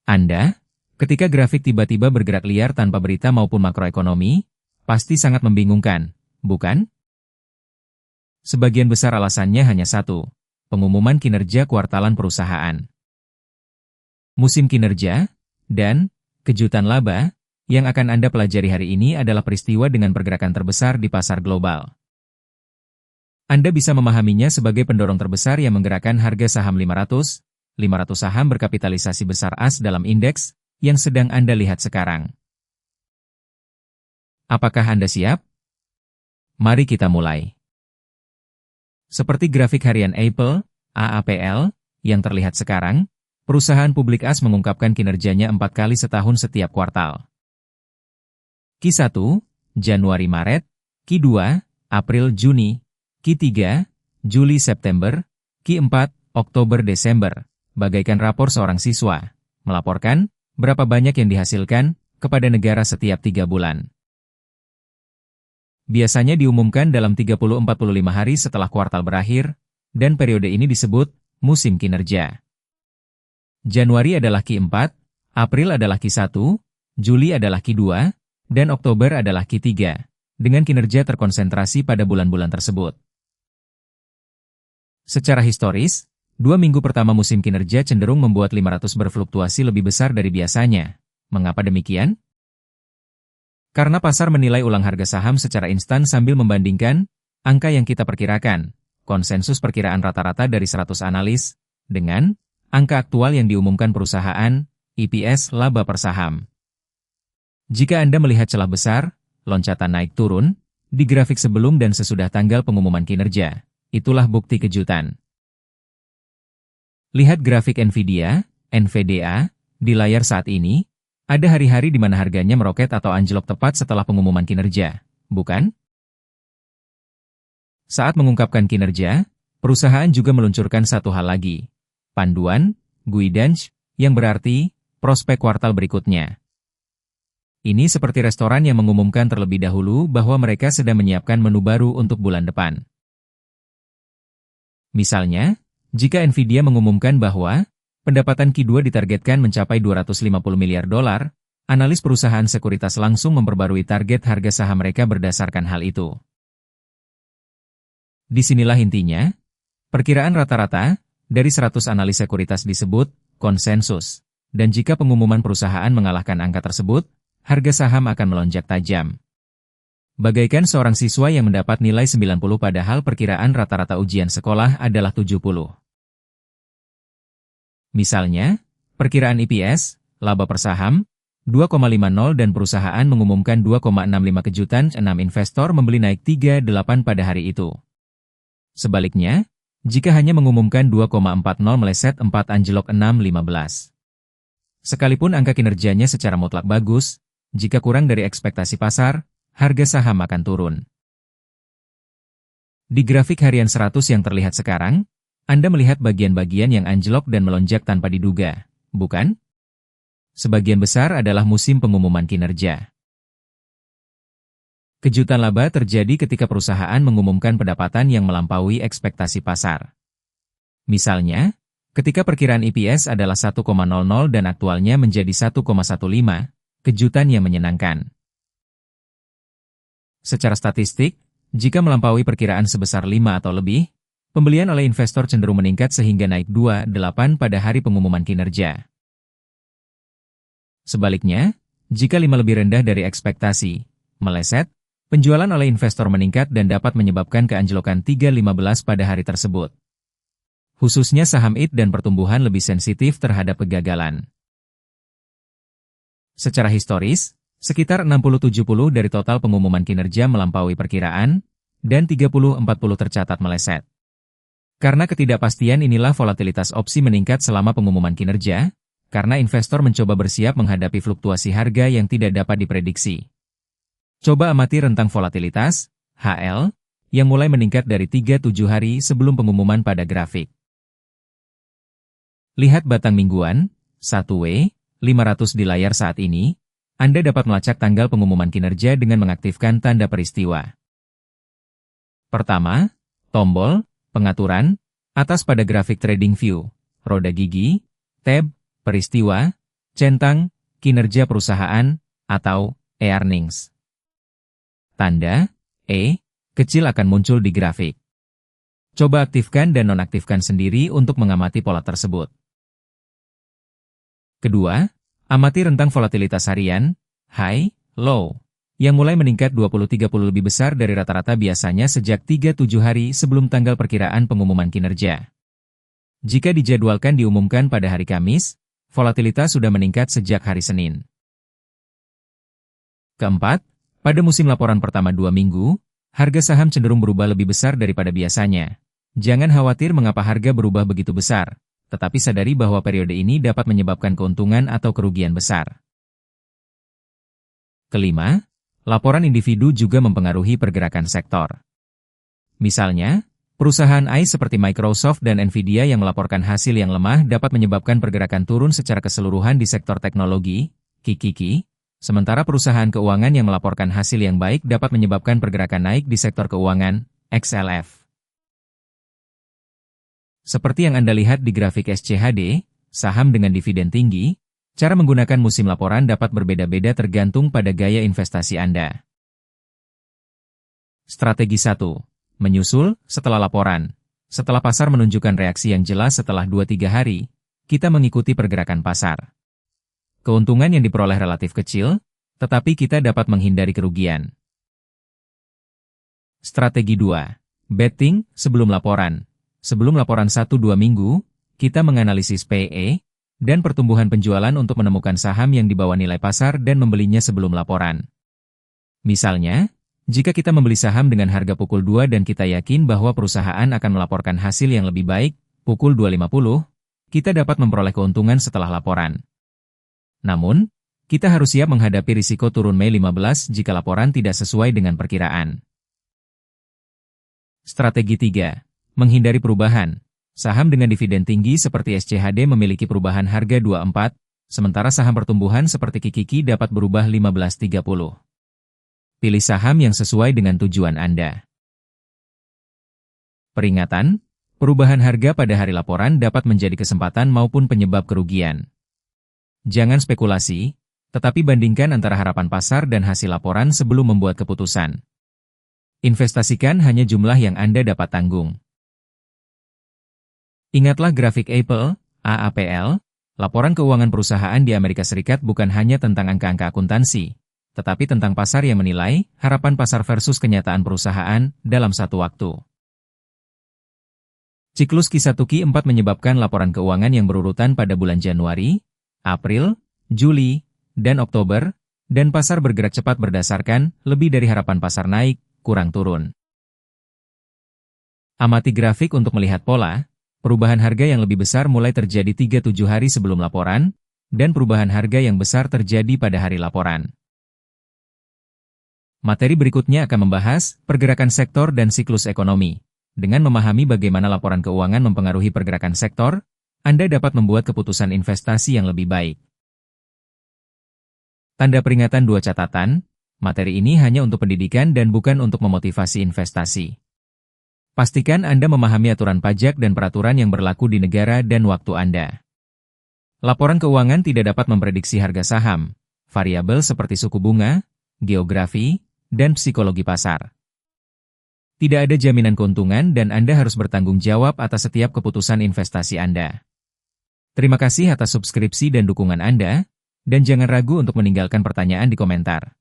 Anda, ketika grafik tiba-tiba bergerak liar tanpa berita maupun makroekonomi, pasti sangat membingungkan, bukan? Sebagian besar alasannya hanya satu, pengumuman kinerja kuartalan perusahaan. Musim kinerja, dan kejutan laba, yang akan Anda pelajari hari ini adalah peristiwa dengan pergerakan terbesar di pasar global. Anda bisa memahaminya sebagai pendorong terbesar yang menggerakkan harga saham 500 saham berkapitalisasi besar AS dalam indeks yang sedang Anda lihat sekarang. Apakah Anda siap? Mari kita mulai. Seperti grafik harian Apple, AAPL, yang terlihat sekarang, perusahaan publik AS mengungkapkan kinerjanya 4 kali setahun setiap kuartal. Q1, Januari-Maret, Q2, April-Juni, Q3, Juli-September, Q4, Oktober-Desember, bagaikan rapor seorang siswa, melaporkan berapa banyak yang dihasilkan kepada negara setiap 3 bulan. Biasanya diumumkan dalam 30-45 hari setelah kuartal berakhir, dan periode ini disebut musim kinerja. Januari adalah Q4, April adalah Q1, Juli adalah Q2, dan Oktober adalah Q3, dengan kinerja terkonsentrasi pada bulan-bulan tersebut. Secara historis, 2 minggu pertama musim kinerja cenderung membuat 500 berfluktuasi lebih besar dari biasanya. Mengapa demikian? Karena pasar menilai ulang harga saham secara instan sambil membandingkan angka yang kita perkirakan, konsensus perkiraan rata-rata dari 100 analis, dengan angka aktual yang diumumkan perusahaan, EPS laba per saham. Jika Anda melihat celah besar, loncatan naik turun, di grafik sebelum dan sesudah tanggal pengumuman kinerja, itulah bukti kejutan. Lihat grafik Nvidia, NVDA, di layar saat ini. Ada hari-hari di mana harganya meroket atau anjlok tepat setelah pengumuman kinerja, bukan? Saat mengungkapkan kinerja, perusahaan juga meluncurkan satu hal lagi, panduan, guidance, yang berarti prospek kuartal berikutnya. Ini seperti restoran yang mengumumkan terlebih dahulu bahwa mereka sedang menyiapkan menu baru untuk bulan depan. Misalnya, jika Nvidia mengumumkan bahwa pendapatan Q2 ditargetkan mencapai $250 miliar, analis perusahaan sekuritas langsung memperbarui target harga saham mereka berdasarkan hal itu. Disinilah intinya, perkiraan rata-rata dari 100 analis sekuritas disebut konsensus, dan jika pengumuman perusahaan mengalahkan angka tersebut, harga saham akan melonjak tajam. Bagaikan seorang siswa yang mendapat nilai 90 padahal perkiraan rata-rata ujian sekolah adalah 70. Misalnya, perkiraan EPS, laba per saham, 2,50 dan perusahaan mengumumkan 2,65 kejutan, 6 investor membeli naik 38 pada hari itu. Sebaliknya, jika hanya mengumumkan 2,40 meleset 4 anjlok 6,15. Sekalipun angka kinerjanya secara mutlak bagus, jika kurang dari ekspektasi pasar, harga saham akan turun. Di grafik harian 100 yang terlihat sekarang, Anda melihat bagian-bagian yang anjlok dan melonjak tanpa diduga, bukan? Sebagian besar adalah musim pengumuman kinerja. Kejutan laba terjadi ketika perusahaan mengumumkan pendapatan yang melampaui ekspektasi pasar. Misalnya, ketika perkiraan EPS adalah 1,00 dan aktualnya menjadi 1,15, kejutan yang menyenangkan. Secara statistik, jika melampaui perkiraan sebesar 5 atau lebih, pembelian oleh investor cenderung meningkat sehingga naik 28 pada hari pengumuman kinerja. Sebaliknya, jika 5 lebih rendah dari ekspektasi, meleset, penjualan oleh investor meningkat dan dapat menyebabkan keanjlokan 3,15 pada hari tersebut. Khususnya saham IT dan pertumbuhan lebih sensitif terhadap kegagalan. Secara historis, sekitar 60-70 dari total pengumuman kinerja melampaui perkiraan, dan 30-40 tercatat meleset. Karena ketidakpastian inilah volatilitas opsi meningkat selama pengumuman kinerja, karena investor mencoba bersiap menghadapi fluktuasi harga yang tidak dapat diprediksi. Coba amati rentang volatilitas, HL, yang mulai meningkat dari 3-7 hari sebelum pengumuman pada grafik. Lihat batang mingguan, 1W, 500 di layar saat ini, Anda dapat melacak tanggal pengumuman kinerja dengan mengaktifkan tanda peristiwa. Pertama, tombol, pengaturan, atas pada grafik TradingView, roda gigi, tab, peristiwa, centang, kinerja perusahaan, atau earnings. Tanda E kecil akan muncul di grafik. Coba aktifkan dan nonaktifkan sendiri untuk mengamati pola tersebut. Kedua, amati rentang volatilitas harian, high, low, yang mulai meningkat 20-30 lebih besar dari rata-rata biasanya sejak 3-7 hari sebelum tanggal perkiraan pengumuman kinerja. Jika dijadwalkan diumumkan pada hari Kamis, volatilitas sudah meningkat sejak hari Senin. Keempat, pada musim laporan pertama 2 minggu, harga saham cenderung berubah lebih besar daripada biasanya. Jangan khawatir mengapa harga berubah begitu besar, tetapi sadari bahwa periode ini dapat menyebabkan keuntungan atau kerugian besar. Kelima, laporan individu juga mempengaruhi pergerakan sektor. Misalnya, perusahaan AI seperti Microsoft dan Nvidia yang melaporkan hasil yang lemah dapat menyebabkan pergerakan turun secara keseluruhan di sektor teknologi, KIKIKI, sementara perusahaan keuangan yang melaporkan hasil yang baik dapat menyebabkan pergerakan naik di sektor keuangan, XLF. Seperti yang Anda lihat di grafik SCHD, saham dengan dividen tinggi, cara menggunakan musim laporan dapat berbeda-beda tergantung pada gaya investasi Anda. Strategi 1. Menyusul setelah laporan. Setelah pasar menunjukkan reaksi yang jelas setelah 2-3 hari, kita mengikuti pergerakan pasar. Keuntungan yang diperoleh relatif kecil, tetapi kita dapat menghindari kerugian. Strategi 2. Betting sebelum laporan. Sebelum laporan 1-2 minggu, kita menganalisis PE dan pertumbuhan penjualan untuk menemukan saham yang di bawah nilai pasar dan membelinya sebelum laporan. Misalnya, jika kita membeli saham dengan harga pukul 2 dan kita yakin bahwa perusahaan akan melaporkan hasil yang lebih baik, pukul 2.50, kita dapat memperoleh keuntungan setelah laporan. Namun, kita harus siap menghadapi risiko turun Mei 15 jika laporan tidak sesuai dengan perkiraan. Strategi 3. Menghindari perubahan. Saham dengan dividen tinggi seperti SCHD memiliki perubahan harga 24, sementara saham pertumbuhan seperti KIKIKI dapat berubah 15-30. Pilih saham yang sesuai dengan tujuan Anda. Peringatan, perubahan harga pada hari laporan dapat menjadi kesempatan maupun penyebab kerugian. Jangan spekulasi, tetapi bandingkan antara harapan pasar dan hasil laporan sebelum membuat keputusan. Investasikan hanya jumlah yang Anda dapat tanggung. Ingatlah grafik Apple, AAPL, laporan keuangan perusahaan di Amerika Serikat bukan hanya tentang angka-angka akuntansi, tetapi tentang pasar yang menilai harapan pasar versus kenyataan perusahaan dalam satu waktu. Siklus Kisatuki 4 menyebabkan laporan keuangan yang berurutan pada bulan Januari, April, Juli, dan Oktober, dan pasar bergerak cepat berdasarkan lebih dari harapan pasar naik, kurang turun. Amati grafik untuk melihat pola. Perubahan harga yang lebih besar mulai terjadi 3-7 hari sebelum laporan, dan perubahan harga yang besar terjadi pada hari laporan. Materi berikutnya akan membahas pergerakan sektor dan siklus ekonomi. Dengan memahami bagaimana laporan keuangan mempengaruhi pergerakan sektor, Anda dapat membuat keputusan investasi yang lebih baik. Tanda peringatan 2 catatan, materi ini hanya untuk pendidikan dan bukan untuk memotivasi investasi. Pastikan Anda memahami aturan pajak dan peraturan yang berlaku di negara dan waktu Anda. Laporan keuangan tidak dapat memprediksi harga saham, variabel seperti suku bunga, geografi, dan psikologi pasar. Tidak ada jaminan keuntungan dan Anda harus bertanggung jawab atas setiap keputusan investasi Anda. Terima kasih atas subskripsi dan dukungan Anda, dan jangan ragu untuk meninggalkan pertanyaan di komentar.